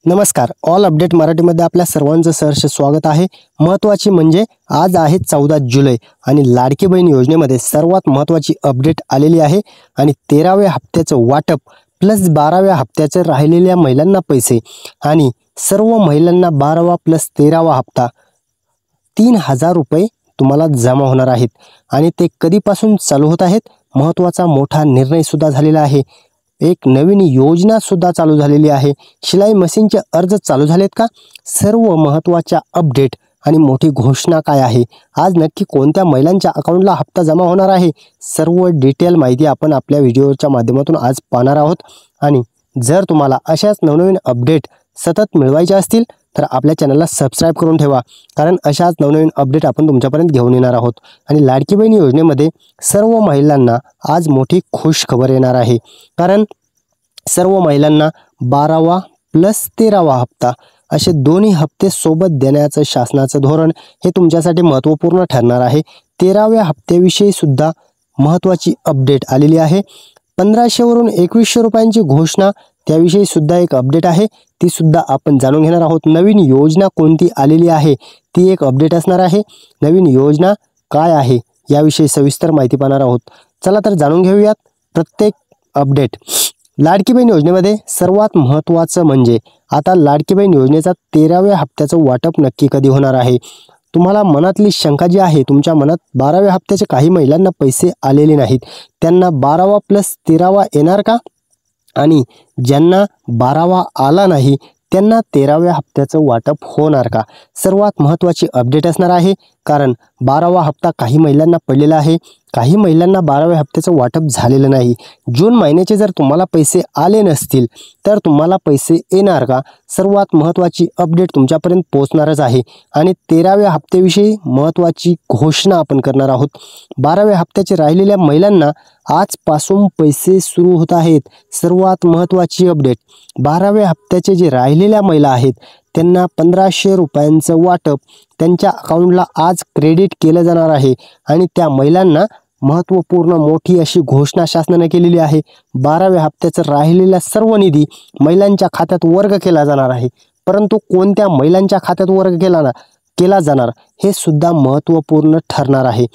नमस्कार. All update मराठीमध्ये आपल्या सर्वांचं सहर्ष स्वागत आहे. महत्त्वाची म्हणजे आज आहे 14 जुलै आणि लाडकी बहीण योजनेमध्ये सर्वात महत्त्वाची अपडेट आलेली आहे आणि 13व्या हप्त्याचं वाटप प्लस 12व्या हप्त्याचे राहिलेल्या महिलांना पैसे आणि सर्व महिलांना 12वा प्लस 13वा हप्ता 3000 रुपये तुम्हाला जमा होणार आहेत आणि ते कधीपासून चालू होत आहेत. महत्त्वाचा मोठा निर्णय सुद्धा झालेला आहे. एक नवीन योजना सुद्धा चालू झालेली आहे. शिलाई मशीनचे अर्ज चालू झालेत का? सर्व महत्त्वाच्या अपडेट आणि मोठी घोषणा काय आहे, आज नक्की कोणत्या महिलांच्या अकाउंटला हप्ता जमा होणार आहे, सर्व डिटेल माहिती आपण आपल्या व्हिडिओच्या माध्यमातून आज पाहणार आहोत. आणि जर तुम्हाला अशाच नवनवीन अपडेट सतत मिळवायचे असतील तर आपल्या चॅनलला सबस्क्राईब करून ठेवा, कारण अशाच नवनवीन अपडेट आपण तुमच्यापर्यंत घेऊन येणार आहोत. आणि लाडकी बहीण योजनेमध्ये सर्व महिलांना आज मोठी खुश खबर येणार आहे, कारण सर्व महिलांना 12वा प्लस 13वा हप्ता असे दोन्ही हप्ते सोबत देण्याचं शासनाचं धोरण हे तुमच्यासाठी महत्त्वपूर्ण ठरणार आहे. 13व्या हप्त्याविषयी सुद्धा महत्त्वाची अपडेट आलेली आहे. 1500 वरून 2100 रुपयांची घोषणा, त्याविषयी सुद्धा एक अपडेट आहे, ती सुद्धा आपण जाणून घेणार आहोत. नवीन योजना कोणती आलेली आहे ती एक अपडेट असणार आहे. नवीन योजना काय आहे याविषयी सविस्तर माहिती पाहणार आहोत. चला तर जाणून घेऊयात प्रत्येक अपडेट. लाडकी बहीण योजनेमध्ये सर्वात महत्त्वाचं म्हणजे आता लाडकी बहीण योजनेचा 13व्या हप्त्याचं वाटप नक्की कधी होणार आहे. तुम्हाला मनातली शंका जी आहे, तुमच्या मनात 12व्या हप्त्याचे काही महिलांना पैसे आलेले नाहीत, त्यांना 12वा प्लस 13वा येणार का? आणि ज्यांना 12वा आला नाही त्यांना 13व्या हप्त्याचं वाटप होणार का? सर्वात महत्त्वाची अपडेट असणार आहे, कारण 12वा हप्ता काही महिलांना पडलेला आहे, काही महिलांना 12व्या हप्त्याचं वाटप झालेलं नाही. जून महिन्याचे जर तुम्हाला पैसे आले नसतील तर तुम्हाला पैसे येणार का? सर्वात महत्त्वाची अपडेट तुमच्यापर्यंत पोहोचणारच आहे. आणि 13व्या हप्त्याविषयी महत्त्वाची घोषणा आपण करणार आहोत. 12व्या हप्त्याचे राहिलेल्या महिलांना आजपासून पैसे सुरू होत आहेत. सर्वात महत्त्वाची अपडेट, 12व्या हप्त्याचे जे राहिलेल्या महिला आहेत त्यांना 1500 रुपयांचं वाटप त्यांच्या अकाउंटला आज क्रेडिट केलं जाणार आहे. आणि त्या महिलांना महत्त्वपूर्ण मोठी अशी घोषणा शासनाने केलेली आहे. 12व्या हप्त्याचा राहिलेला सर्व निधी महिलांच्या खात्यात वर्ग केला जाणार आहे, परंतु कोणत्या महिलांच्या खात्यात वर्ग केला जाणार हे सुद्धा महत्त्वपूर्ण ठरणार आहे,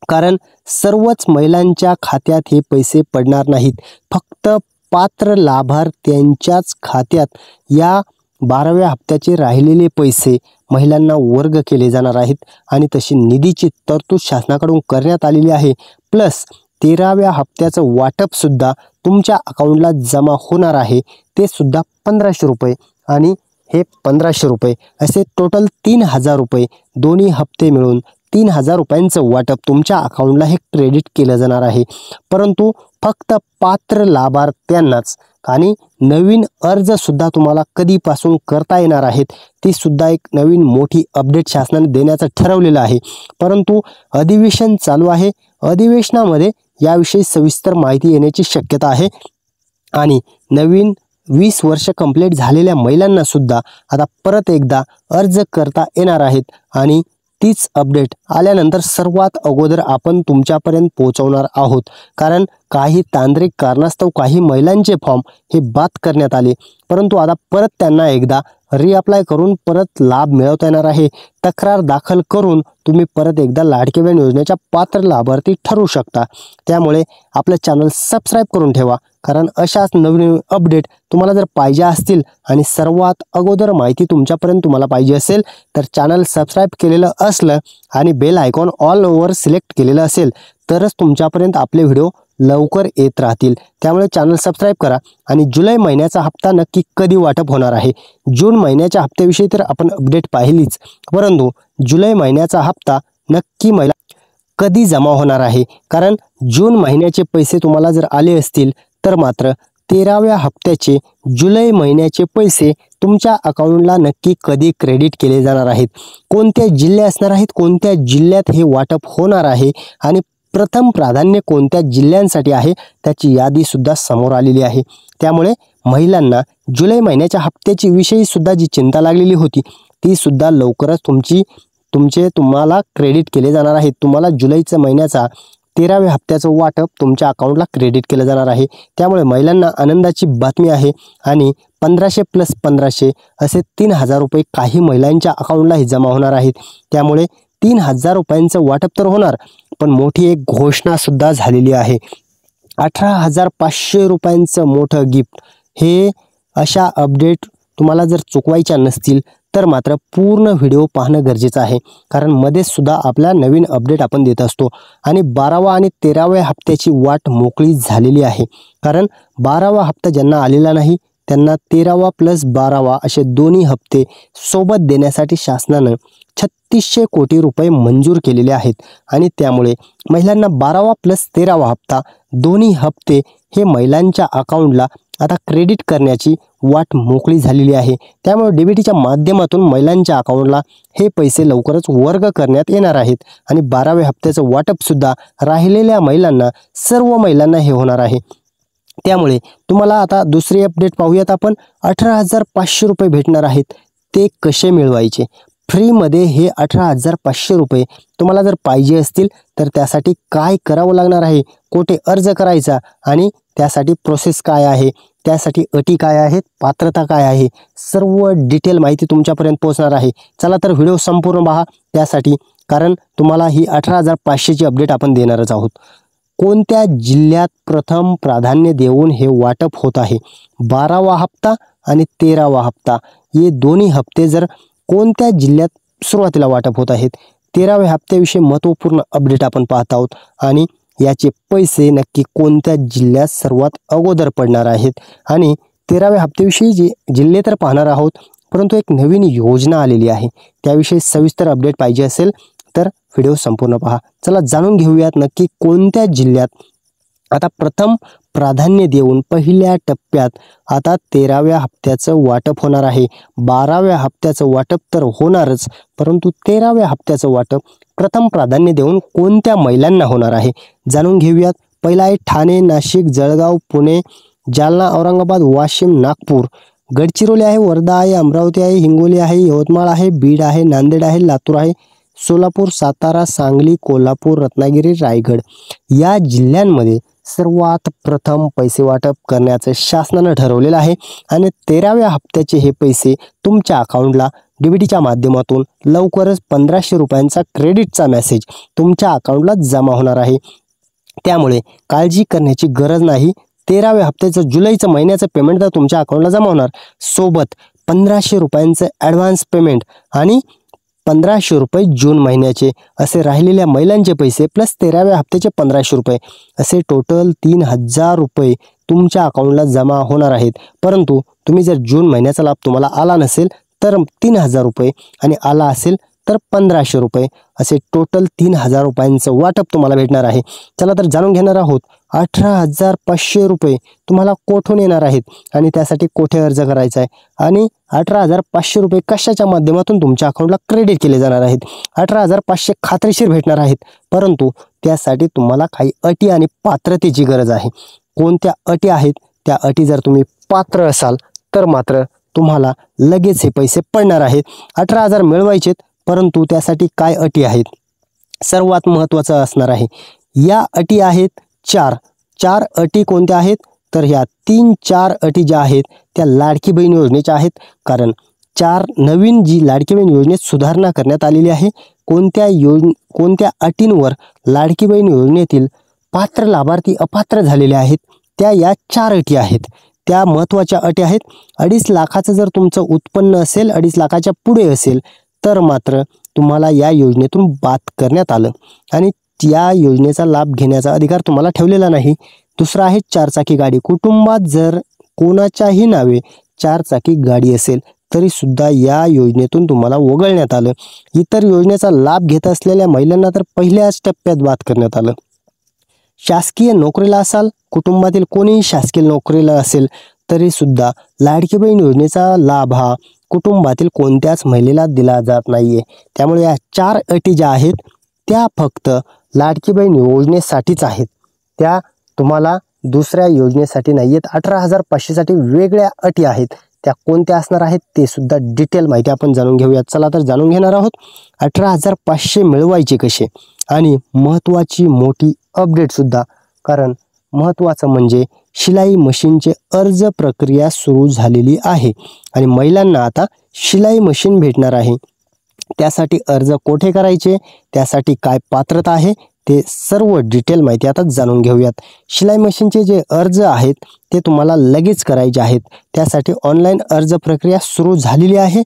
कारण सर्वच महिलांच्या खात्यात हे पैसे पडणार नाहीत. फक्त पात्र लाभार्थ्यांच्याच खात्यात या 12व्या हप्त्याचे राहिलेले पैसे महिलांना वर्ग केले जाणार आहेत आणि तशी निधीची तरतूद शासनाकडून करण्यात आलेली आहे. प्लस 13व्या हप्त्याचं वाटप सुद्धा तुमच्या अकाउंटला जमा होणार आहे, ते सुद्धा 1500 रुपये आणि हे 1500 रुपये असे टोटल 3000 रुपये, दोन्ही हप्ते मिळून 3000 रुपयांचं वाटप तुमच्या अकाउंटला हे क्रेडिट केलं जाणार आहे, परंतु फक्त पात्र लाभार्थ्यांनाच. आणि नवीन अर्ज सुद्धा तुम्हाला कधीपासून करता येणार आहेत ती सुद्धा एक नवीन मोठी अपडेट शासनाने देण्याचं ठरवलेलं आहे. परंतु अधिवेशन चालू आहे, अधिवेशनामध्ये याविषयी सविस्तर माहिती येण्याची शक्यता आहे. आणि नवीन 20 वर्ष कंप्लीट झालेल्या महिलांना सुद्धा आता परत एकदा अर्ज करता येणार आहेत आणि तीच अपडेट आल्यानंतर सर्वात अगोदर आपण तुमच्यापर्यंत पोहोचवणार आहोत, कारण काही तांत्रिक कारणास्तव काही महिलांचे फॉर्म हे बाद करण्यात आले, परंतु आता परत त्यांना एकदा रिअप्लाय करून परत लाभ मिळवता येणार आहे. तक्रार दाखल करून तुम्ही परत एकदा लाडकी बहीण योजनेच्या पात्र लाभार्थी ठरू शकता. त्यामुळे आपलं चॅनल सबस्क्राईब करून ठेवा, कारण अशाच नवीन अपडेट तुम्हाला जर पाहिजे असतील आणि सर्वात अगोदर माहिती तुमच्यापर्यंत तुम्हाला पाहिजे असेल तर चॅनल सबस्क्राईब केलेलं असलं आणि bell icon all over select केलेलं असेल तरच तुमच्यापर्यंत आपले व्हिडिओ लवकर येत राहतील. त्यामुळे चॅनल सबस्क्राईब करा. आणि जुलै महिन्याचा हप्ता नक्की कधी वाटप होणार आहे, जून महिन्याच्या हप्त्याविषयी तर आपण अपडेट पाहिलीच, परंतु जुलै महिन्याचा हप्ता नक्की महिला कधी जमा होणार आहे, कारण जून महिन्याचे पैसे तुम्हाला जर आले असतील तर मात्र 13व्या हप्त्याचे जुलै महिन्याचे पैसे तुमच्या अकाउंटला नक्की कधी क्रेडिट केले जाणार आहेत, कोणत्या जिल्हे असणार आहेत, कोणत्या जिल्ह्यात हे वाटप होणार आहे आणि प्रथम प्राधान्य कोणत्या जिल्ह्यांसाठी आहे त्याची यादी सुद्धा समोर आलेली आहे. त्यामुळे महिलांना जुलै महिन्याच्या हप्त्याची विषयी सुद्धा जी चिंता लागलेली होती ती सुद्धा लवकरच तुम्हाला क्रेडिट केले जाणार आहे. तुम्हाला जुलैच्या महिन्याचा 13व्या हप्त्याचं वाटप तुमच्या अकाउंटला क्रेडिट केलं जाणार आहे। त्यामुळे महिलांना आनंदाची बातमी आहे आणि 1500 + 1500 असे 3000 रुपये काही महिलांच्या अकाउंटलाही जमा होणार आहेत। त्यामुळे 3000 रुपयांचं वाटप तर होणार, पण मोठी एक घोषणा सुद्धा झालेली आहे। 18,500 रुपयांचं मोठं गिफ्ट। हे अशा अपडेट तुम्हाला जर चुकवायच्या नसतील तर मात्र पूर्ण व्हिडिओ पाहणं गरजेचं आहे, कारण मध्येच सुद्धा आपल्या नवीन अपडेट आपण देत असतो। आणि 12वा आणि 13व्या हप्त्याची वाट मोकळी झालेली आहे, कारण 12वा हप्ता ज्यांना आलेला नाही त्यांना 13वा + 12वा असे दोन्ही हप्ते सोबत देण्यासाठी शासनानं 3600 कोटी रुपये मंजूर केलेले आहेत। आणि त्यामुळे महिलांना 12वा + 13वा हप्ता दोन्ही हप्ते हे महिलांच्या अकाउंटला आता क्रेडिट करण्याची वाट मोकळी झालेली आहे। त्यामुळे डीबीटीच्या माध्यमातून महिलांच्या अकाउंटला हे पैसे लवकरच वर्ग करण्यात येणार आहेत आणि 12व्या हप्त्याचं वाटप सुद्धा राहिलेल्या महिलांना, सर्व महिलांना हे होणार आहे। त्यामुळे तुम्हाला आता दुसरी अपडेट पाहूयात आपण। 18,500 रुपये भेटणार आहेत, ते कसे मिळवायचे? फ्रीमध्ये हे 18,500 रुपये तुम्हाला जर पाहिजे असतील तर त्यासाठी काय करावं लागणार आहे, कोठे अर्ज करायचा आणि त्यासाठी प्रोसेस काय आहे, त्यासाठी अटी काय आहेत, पात्रता काय आहे, सर्व डिटेल माहिती तुमच्यापर्यंत पोहोचणार आहे। चला तर व्हिडिओ संपूर्ण पहा त्यासाठी, कारण तुम्हाला ही 18,500ची अपडेट आपण देणारच आहोत। कोणत्या जिल्ह्यात प्रथम प्राधान्य देऊन हे वाटप होत आहे? 12वा हप्ता आणि 13वा हप्ता हे दोन्ही हप्ते जर कोणत्या जिल्ह्यात सुरुवातीला वाटप होत आहेत? 13व्या हप्त्याविषयी महत्त्वपूर्ण अपडेट आपण पाहत आहोत आणि याचे पैसे नक्की कोणत्या जिल्ह्यात सर्वात अगोदर पडणार आहेत आणि 13व्या हप्त्याविषयी जे जिल्हे तर पाहणार आहोत, परंतु एक नवीन योजना आलेली आहे त्याविषयी सविस्तर अपडेट पाहिजे असेल तर व्हिडिओ संपूर्ण पहा। चला जाणून घेऊयात नक्की कोणत्या जिल्ह्यात आता प्रथम प्राधान्य देऊन पहिल्या टप्प्यात आता 13व्या हप्त्याचं वाटप होणार आहे। 12व्या हप्त्याचं वाटप तर होणारच, परंतु 13व्या हप्त्याचं वाटप प्रथम प्राधान्य देऊन कोणत्या महिलांना होणार आहे जाणून घेऊयात। पहिला आहे ठाणे, नाशिक, जळगाव, पुणे, जालना, औरंगाबाद, वाशिम, नागपूर, गडचिरोली आहे, वर्धा आहे, अमरावती आहे, हिंगोली आहे, यवतमाळ आहे, बीड आहे, नांदेड आहे, लातूर आहे, सोलापूर, सातारा, सांगली, कोल्हापूर, रत्नागिरी, रायगड या जिल्ह्यांमध्ये सर्वात प्रथम पैसे वाटप करण्याचं शासनानं ठरवलेलं आहे आणि 13व्या हप्त्याचे हे पैसे तुमच्या अकाउंटला डीबीटीच्या माध्यमातून लवकरच 1500 रुपयांचा क्रेडिटचा मेसेज तुमच्या अकाउंटला जमा होणार आहे। त्यामुळे काळजी करण्याची गरज नाही। 13व्या हप्त्याचं जुलैचं महिन्याचं पेमेंट तर तुमच्या अकाउंटला जमा होणार, सोबत 1500 रुपयांचं ॲडव्हान्स पेमेंट आणि 1500 रुपये जून महिन्याचे असे राहिलेल्या महिलांचे पैसे प्लस 13व्या हप्त्याचे 1500 रुपये असे टोटल 3000 रुपये तुमच्या अकाउंटला जमा होणार आहेत। परंतु तुम्ही जर जून महिन्याचा लाभ तुम्हाला आला नसेल तर 3000 रुपये आणि आला असेल तर 1500 रुपये असे टोटल 3000 रुपयांचं वाटप तुम्हाला भेटणार आहे। चला तर जाणून घेणार आहोत 18,500 रुपये तुम्हाला कोठून येणार आहेत आणि त्यासाठी कोठे अर्ज करायचा आहे आणि 18,500 रुपये कशाच्या माध्यमातून तुमच्या अकाउंटला क्रेडिट केले जाणार आहेत। 18,500 खात्रीशीर भेटणार आहेत, परंतु त्यासाठी तुम्हाला काही अटी आणि पात्रतेची गरज आहे। कोणत्या अटी आहेत? त्या अटी जर तुम्ही पात्र असाल तर मात्र तुम्हाला लगेच हे पैसे पडणार आहेत। 18,000 मिळवायचेत, परंतु त्यासाठी काय अटी आहेत? सर्वात महत्त्वाचं असणार आहे, या अटी आहेत चार अटी कोणत्या आहेत? तर ह्या 3-4 अटी ज्या आहेत त्या लाडकी बहीण योजनेच्या आहेत, कारण नवीन जी लाडकी बहीण योजनेत सुधारणा करण्यात आलेली आहे। कोणत्या अटींवर लाडकी बहीण योजनेतील पात्र लाभार्थी अपात्र झालेले आहेत त्या या 4 अटी आहेत। त्या महत्त्वाच्या अटी आहेत। 2.5 लाखाचं जर तुमचं उत्पन्न असेल, 2.5 लाखाच्या पुढे असेल तर मात्र तुम्हाला या योजनेतून बाद करण्यात आलं आणि या योजनेचा लाभ घेण्याचा अधिकार तुम्हाला ठेवलेला नाही। दुसरा आहे 4 चाकी गाडी। कुटुंबात जर कोणाच्याही नावे 4 चाकी गाडी असेल तरी सुद्धा या योजनेतून तुम्हाला वगळण्यात आलं। इतर योजनेचा लाभ घेत असलेल्या महिलांना तर पहिल्याच टप्प्यात बाद करण्यात आलं। शासकीय नोकरीला असाल, कुटुंबातील कोणीही शासकीय नोकरीला असेल तरी सुद्धा लाडकी बहीण योजनेचा लाभ हा कुटुंबातील कोणत्याच महिलेला दिला जात नाहीये। त्यामुळे या 4 अटी ज्या आहेत त्या फक्त लाडकी बहीण योजनेसाठीच आहेत, त्या तुम्हाला दुसऱ्या योजनेसाठी नाहीयेत। 18,500 साठी वेगळ्या अटी आहेत, त्या कोणत्या असणार आहेत ते सुद्धा डिटेल माहिती आपण जाणून घेऊयात. चला तर जाणून घेणार आहोत 18,500 मिळवायचे कसे आणि महत्त्वाची मोठी अपडेट सुद्धा. कारण महत्त्वाचं म्हणजे शिलाई मशीनचे अर्ज प्रक्रिया सुरू झालेली आहे आणि महिलांना आता शिलाई मशीन भेटणार आहे. त्यासाठी अर्ज कोठे करायचे, त्यासाठी काय पात्रता आहे, ते सर्व डिटेल माहिती आता जाणून घेऊयात. शिलाई मशीनचे जे अर्ज आहेत ते तुम्हाला लगेच करायचे आहेत. त्यासाठी ऑनलाईन अर्ज प्रक्रिया सुरू झालेली आहे.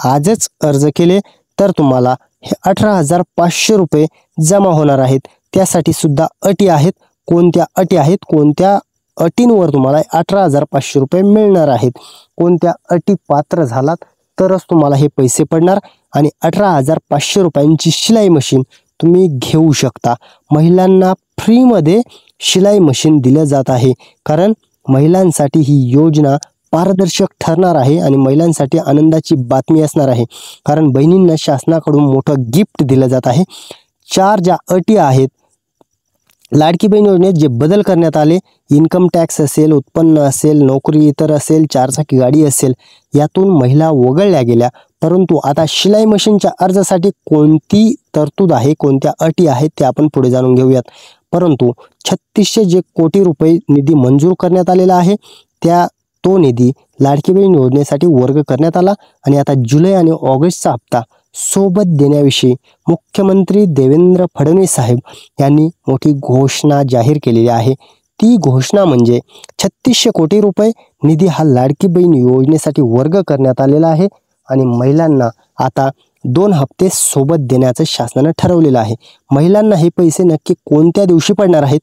आजच अर्ज केले तर तुम्हाला हे 18,500 रुपये जमा होणार आहेत. त्यासाठी सुद्धा अटी आहेत. कोणत्या अटी आहेत, कोणत्या अटींवर तुम्हाला 18,500 रुपये मिळणार आहेत, कोणत्या अटी पात्र झालात तरच तुम्हाला हे पैसे पडणार आणि 18,500 रुपयांची शिलाई मशीन तुम्ही घेऊ शकता. महिलांना फ्रीमध्ये शिलाई मशीन दिलं जात आहे. कारण महिलांसाठी ही योजना पारदर्शक ठरणार आहे आणि महिलांसाठी आनंदाची बातमी असणार आहे. कारण बहिणींना शासनाकडून मोठं गिफ्ट दिलं जात आहे. 4 ज्या अटी आहेत लाडकी बहीण योजनेत जे बदल करण्यात आले, इन्कम टॅक्स असेल, उत्पन्न असेल, नोकरी इतर असेल, 4 चाकी गाडी असेल, यातून महिला वगळल्या गेल्या. परंतु आता शिलाई मशीनच्या अर्जासाठी कोणती तरतूद आहे, कोणत्या अटी आहेत ते आपण पुढे जाणून घेऊयात. परंतु 3600 जे कोटी रुपये निधी मंजूर करण्यात आलेला आहे तो निधी लाडकी बहीण योजनेसाठी वर्ग करण्यात आला आणि आता जुलै आणि ऑगस्टचा हप्ता सोबत देण्याविषयी मुख्यमंत्री देवेंद्र फडणवीस साहेब यांनी मोठी घोषणा जाहीर केलेली आहे. ती घोषणा म्हणजे 3600 कोटी रुपये निधी हा लाडकी बहीण योजनेसाठी वर्ग करण्यात आलेला आहे आणि महिलांना आता 2 हप्ते सोबत देण्याचं शासनानं ठरवलेलं आहे. महिलांना हे पैसे नक्की कोणत्या दिवशी पडणार आहेत,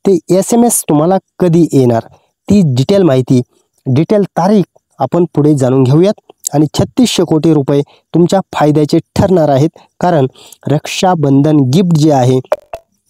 ते SMS तुम्हाला कधी येणार, ती डिटेल माहिती, डिटेल तारीख आपण पुढे जाणून घेऊयात. आणि 3600 कोटी रुपये तुमच्या फायद्याचे ठरणार आहेत. कारण रक्षाबंधन गिफ्ट जे आहे,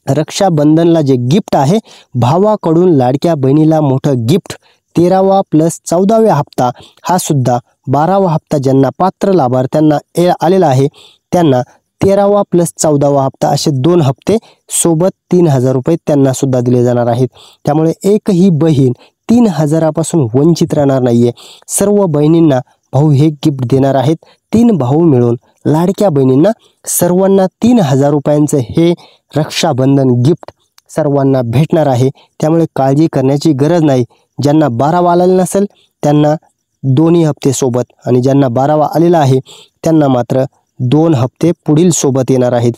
रक्षाबंधनला जे गिफ्ट आहे, भावाकडून लाडक्या बहिणीला मोठं गिफ्ट 13वा प्लस 14वा हप्ता हा सुद्धा 12वा हप्ता ज्यांना पात्र लाभार्थ्यांना आलेला आहे त्यांना 13वा प्लस 14वा हप्ता असे 2 हप्ते सोबत 3000 रुपये त्यांना सुद्धा दिले जाणार आहेत. त्यामुळे एकही बहीण 3000 पासून वंचित राहणार नाहीये. सर्व बहिणींना भाऊ हे गिफ्ट देणार आहेत. 3 भाऊ मिळून लाडक्या बहिणींना सर्वांना 3000 रुपयांचं हे रक्षाबंधन गिफ्ट सर्वांना भेटणार आहे. त्यामुळे काळजी करण्याची गरज नाही. ज्यांना 12वा आलेला नसेल त्यांना 2 हप्ते सोबत आणि ज्यांना 12वा आलेला आहे त्यांना मात्र 2 हप्ते पुढील सोबत येणार आहेत.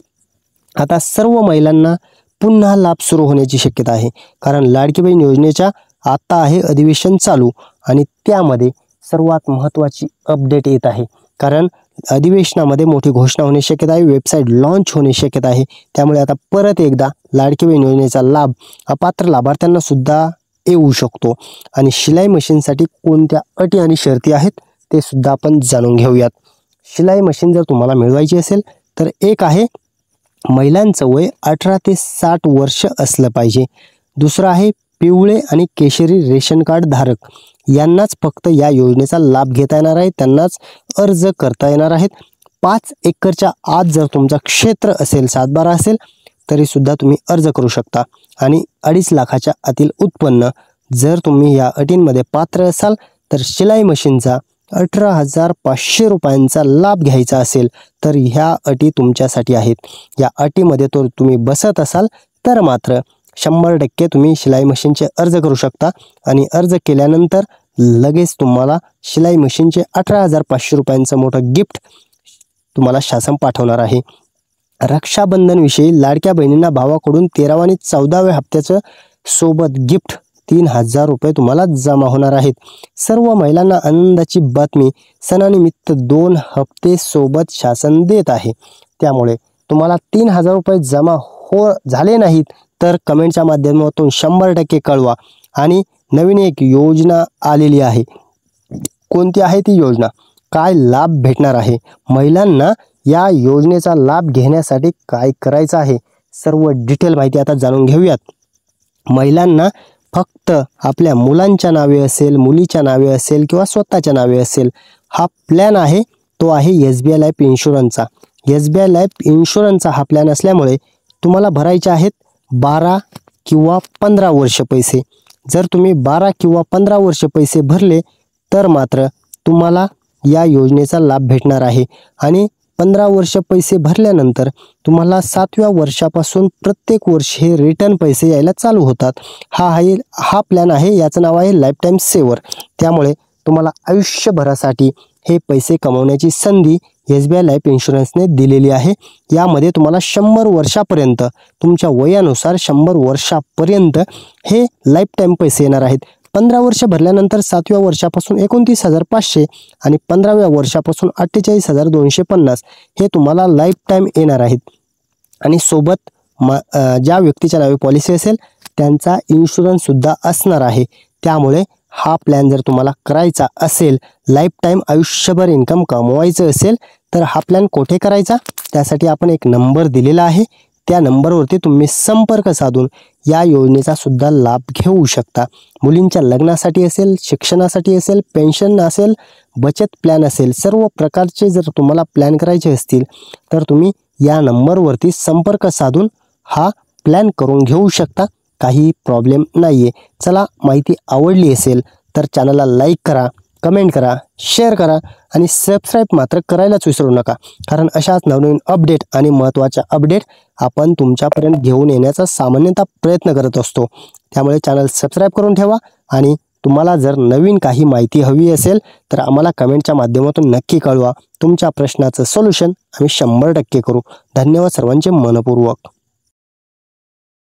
आता सर्व महिलांना पुन्हा लाभ सुरू होण्याची शक्यता आहे. कारण लाडकी बहीण योजनेच्या आता आहे अधिवेशन चालू आणि त्यामध्ये सर्वात महत्त्वाची अपडेट येत आहे. कारण अधिवेशनामध्ये मोठी घोषणा होण्याची शक्यता आहे, वेबसाईट लॉन्च होण्याची शक्यता आहे. त्यामुळे आता परत एकदा लाडकी बहीण योजनेचा लाभ अपात्र लाभार्थ्यांना सुद्धा येऊ शकतो. आणि शिलाई मशीनसाठी कोणत्या अटी आणि शर्ती आहेत ते सुद्धा आपण जाणून घेऊयात. शिलाई मशीन जर तुम्हाला मिळवायची असेल तर एक आहे महिलांचं वय 18 ते 60 वर्ष असलं पाहिजे. दुसरं आहे पिवळे आणि केशरी रेशन कार्ड धारक यांनाच फक्त या योजनेचा लाभ घेता येणार आहे, त्यांनाच अर्ज करता येणार आहेत. 5 एकरच्या आत जर तुमचा क्षेत्र असेल, 7/12 असेल तरी सुद्धा तुम्ही अर्ज करू शकता. आणि 2.5 लाखाच्या आतील उत्पन्न जर तुम्ही या अटींमध्ये पात्र असाल तर शिलाई मशीनचा 18,500 रुपयांचा लाभ घ्यायचा असेल तर ह्या अटी तुमच्यासाठी आहेत. या अटीमध्ये तर तुम्ही बसत असाल तर मात्र 100% तुम्ही शिलाई मशीनचे अर्ज करू शकता आणि अर्ज केल्यानंतर लगेच तुम्हाला शिलाई मशीनचे 18,500 रुपयांचं मोठं गिफ्ट तुम्हाला शासन पाठवणार आहे. रक्षाबंधनविषयी लाडक्या बहिणींना भावाकडून 13वा आणि 14व्या हप्त्याचं सोबत गिफ्ट 3000 रुपये तुम्हाला जमा होणार आहेत. सर्व महिलांना आनंदाची बातमी, सणानिमित्त 2 हप्ते सोबत शासन देत आहे. त्यामुळे तुम्हाला 3000 रुपये जमा झाले नाहीत तर कमेंटच्या माध्यमातून 100% कळवा. आणि नवीन एक योजना आलेली आहे. कोणती आहे ती योजना, काय लाभ भेटणार आहे, महिलांना या योजनेचा लाभ घेण्यासाठी काय करायचं आहे, सर्व डिटेल माहिती आता जाणून घेऊयात. महिलांना फक्त आपल्या मुलांच्या नावे असेल, मुलीच्या नावे असेल किंवा स्वतःच्या नावे असेल, हा प्लॅन आहे तो आहे SBI लाईफ इन्शुरन्सचा. SBI लाईफ इन्शुरन्सचा हा प्लॅन असल्यामुळे तुम्हाला भरायचे आहेत 12 किंवा 15 वर्ष पैसे. जर तुम्ही 12 किंवा 15 वर्ष पैसे भरले तर मात्र तुम्हाला या योजनेचा लाभ भेटणार आहे आणि 15 वर्ष पैसे भरल्यानंतर तुम्हाला 7व्या वर्षापासून प्रत्येक वर्षी हे रिटर्न पैसे यायला चालू होतात। हा प्लॅन आहे, याचं नाव आहे लाईफ टाईम सेवर। त्यामुळे तुम्हाला आयुष्यभरासाठी हे पैसे कमवण्याची संधी SBI लाईफ इन्शुरन्सने दिलेली आहे। यामध्ये तुम्हाला 100 वर्षापर्यंत तुमच्या वयानुसार 100 वर्षापर्यंत हे लाईफ टाईम पैसे येणार आहेत। 15 वर्ष भरल्यानंतर 7व्या वर्षापासून 29,500 आणि 15व्या वर्षापासून 48,250 हे तुम्हाला लाईफ टाईम येणार आहेत। आणि सोबत ज्या व्यक्तीच्या नावे पॉलिसी असेल त्यांचा इन्शुरन्ससुद्धा असणार आहे। त्यामुळे हा प्लॅन जर तुम्हाला करायचा असेल, लाईफ टाईम आयुष्यभर इन्कम कमवायचं असेल तर हा प्लॅन कुठे करायचा, त्यासाठी आपण एक नंबर दिलेला आहे। त्या नंबरवरती तुम्ही संपर्क साधून या योजनेचा सुद्धा लाभ घेऊ शकता। मुलींच्या लग्नासाठी असेल, शिक्षणासाठी असेल, पेन्शन असेल, बचत प्लॅन असेल, सर्व प्रकारचे जर तुम्हाला प्लॅन करायचे असतील तर तुम्ही या नंबरवरती संपर्क साधून हा प्लॅन करून घेऊ शकता। काही प्रॉब्लेम नाही आहे। चला, माहिती आवडली असेल तर चॅनलला लाईक करा, कमेंट करा, शेअर करा आणि सबस्क्राईब मात्र करायलाच विसरू नका, कारण अशाच नवनवीन अपडेट आणि महत्त्वाच्या अपडेट आपण तुमच्यापर्यंत घेऊन येण्याचा सामान्यतः प्रयत्न करत असतो। त्यामुळे चॅनल सबस्क्राईब करून ठेवा आणि तुम्हाला जर नवीन काही माहिती हवी असेल तर आम्हाला कमेंटच्या माध्यमातून नक्की कळवा। तुमच्या प्रश्नाचं सोल्युशन आम्ही 100% करू। धन्यवाद सर्वांचे मनपूर्वक।